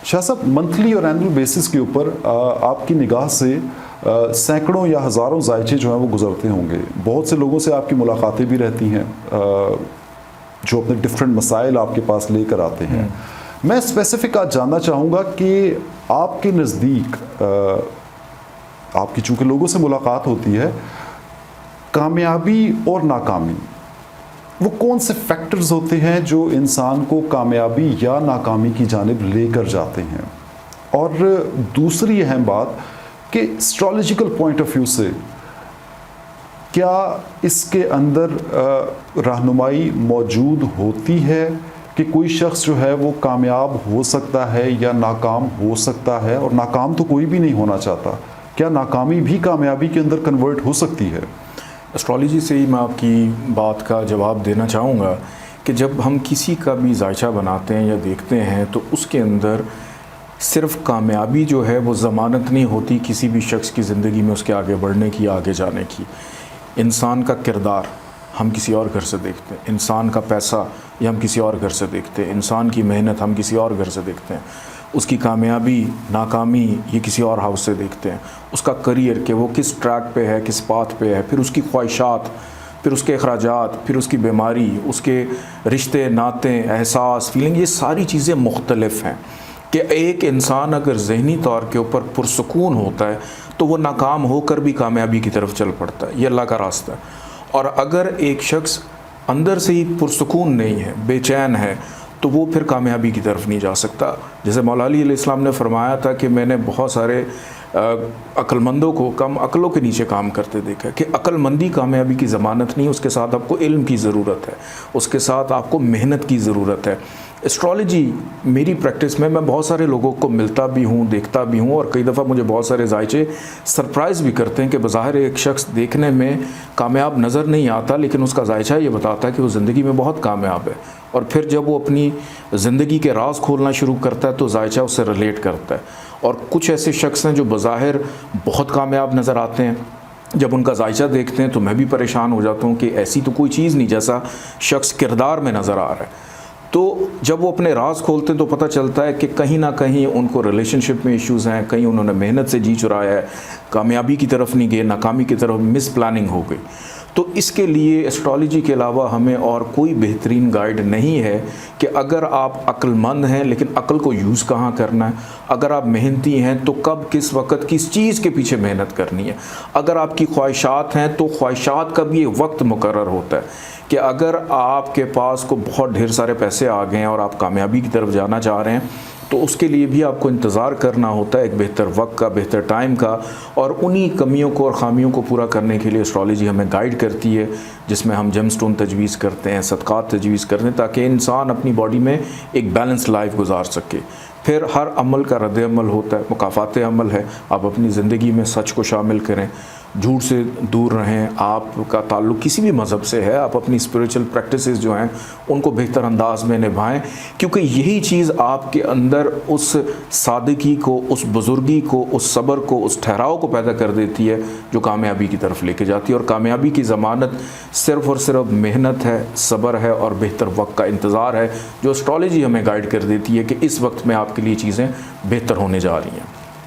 شاہ صاحب، منتھلی اور annual basis کے اوپر آپ کی نگاہ سے سینکڑوں یا ہزاروں ذائچے جو ہیں وہ گزرتے ہوں گے. بہت سے لوگوں سے آپ کی ملاقاتیں بھی رہتی ہیں جو اپنے ڈفرینٹ مسائل آپ کے پاس لے کر آتے ہیں. میں اسپیسیفک آج جاننا چاہوں گا کہ آپ کے نزدیک آپ کی چونکہ لوگوں سے ملاقات ہوتی ہے، کامیابی اور ناکامی وہ کون سے فیکٹرز ہوتے ہیں جو انسان کو کامیابی یا ناکامی کی جانب لے کر جاتے ہیں؟ اور دوسری اہم بات کہ اسٹرالوجیکل پوائنٹ آف ویو سے کیا اس کے اندر رہنمائی موجود ہوتی ہے کہ کوئی شخص جو ہے وہ کامیاب ہو سکتا ہے یا ناکام ہو سکتا ہے، اور ناکام تو کوئی بھی نہیں ہونا چاہتا، کیا ناکامی بھی کامیابی کے اندر کنورٹ ہو سکتی ہے؟ اسٹرالوجی سے ہی میں آپ کی بات کا جواب دینا چاہوں گا کہ جب ہم کسی کا بھی ذائچہ بناتے ہیں یا دیکھتے ہیں تو اس کے اندر صرف کامیابی جو ہے وہ ضمانت نہیں ہوتی کسی بھی شخص کی زندگی میں اس کے آگے بڑھنے کی یا آگے جانے کی. انسان کا کردار ہم کسی اور گھر سے دیکھتے ہیں، انسان کا پیسہ یہ ہم کسی اور گھر سے دیکھتے ہیں، انسان کی محنت ہم کسی اور گھر سے دیکھتے ہیں، اس کی کامیابی ناکامی یہ کسی اور ہاؤس سے دیکھتے ہیں، اس کا کریئر کہ وہ کس ٹریک پہ ہے، کس پاتھ پہ ہے، پھر اس کی خواہشات، پھر اس کے اخراجات، پھر اس کی بیماری، اس کے رشتے ناطے، احساس، فیلنگ، یہ ساری چیزیں مختلف ہیں. کہ ایک انسان اگر ذہنی طور کے اوپر پرسکون ہوتا ہے تو وہ ناکام ہو کر بھی کامیابی کی طرف چل پڑتا ہے، یہ اللہ کا راستہ ہے. اور اگر ایک شخص اندر سے ہی پرسکون نہیں ہے، بے چین ہے، تو وہ پھر کامیابی کی طرف نہیں جا سکتا. جیسے مولا علی علیہ السلام نے فرمایا تھا کہ میں نے بہت سارے عقل مندوں کو کم عقلوں کے نیچے کام کرتے دیکھا کہ عقل مندی کامیابی کی ضمانت نہیں، اس کے ساتھ آپ کو علم کی ضرورت ہے، اس کے ساتھ آپ کو محنت کی ضرورت ہے. اسٹرالوجی میری پریکٹس میں بہت سارے لوگوں کو ملتا بھی ہوں، دیکھتا بھی ہوں، اور کئی دفعہ مجھے بہت سارے ذائچے سرپرائز بھی کرتے ہیں کہ بظاہر ایک شخص دیکھنے میں کامیاب نظر نہیں آتا لیکن اس کا ذائچہ یہ بتاتا ہے کہ وہ زندگی میں بہت کامیاب ہے. اور پھر جب وہ اپنی زندگی کے راز کھولنا شروع کرتا ہے تو ذائچہ اس سے ریلیٹ کرتا ہے. اور کچھ ایسے شخص ہیں جو بظاہر بہت کامیاب نظر آتے ہیں، جب ان کا ذائچہ دیکھتے ہیں تو میں بھی پریشان ہو جاتا ہوں کہ ایسی تو کوئی چیز نہیں جیسا شخص کردار میں نظر آ رہا ہے. تو جب وہ اپنے راز کھولتے ہیں تو پتہ چلتا ہے کہ کہیں نہ کہیں ان کو ریلیشن شپ میں ایشوز ہیں، کہیں انہوں نے محنت سے جی چرایا ہے، کامیابی کی طرف نہیں گئے، ناکامی کی طرف مس پلاننگ ہو گئی. تو اس کے لیے اسٹرالوجی کے علاوہ ہمیں اور کوئی بہترین گائیڈ نہیں ہے کہ اگر آپ عقل مند ہیں لیکن عقل کو یوز کہاں کرنا ہے، اگر آپ محنتی ہیں تو کب کس وقت کس چیز کے پیچھے محنت کرنی ہے، اگر آپ کی خواہشات ہیں تو خواہشات کا بھی ایک وقت مقرر ہوتا ہے کہ اگر آپ کے پاس کو بہت ڈھیر سارے پیسے آ گئے ہیں اور آپ کامیابی کی طرف جانا چاہ رہے ہیں تو اس کے لیے بھی آپ کو انتظار کرنا ہوتا ہے ایک بہتر وقت کا، بہتر ٹائم کا. اور انہی کمیوں کو اور خامیوں کو پورا کرنے کے لیے اسٹرالوجی ہمیں گائیڈ کرتی ہے، جس میں ہم جیم سٹون تجویز کرتے ہیں، صدقات تجویز کرتے ہیں تاکہ انسان اپنی باڈی میں ایک بیلنس لائف گزار سکے. پھر ہر عمل کا رد عمل ہوتا ہے، مکافات عمل ہے. آپ اپنی زندگی میں سچ کو شامل کریں، جھوٹ سے دور رہیں. آپ کا تعلق کسی بھی مذہب سے ہے، آپ اپنی اسپریچول پریکٹسز جو ہیں ان کو بہتر انداز میں نبھائیں، کیونکہ یہی چیز آپ کے اندر اس سادگی کو، اس بزرگی کو، اس صبر کو، اس ٹھہراؤ کو پیدا کر دیتی ہے جو کامیابی کی طرف لے کے جاتی ہے. اور کامیابی کی ضمانت صرف اور صرف محنت ہے، صبر ہے اور بہتر وقت کا انتظار ہے، جو اسٹرالوجی ہمیں گائیڈ کر دیتی ہے کہ اس وقت میں آپ کے لیے چیزیں بہتر ہونے جا رہی ہیں.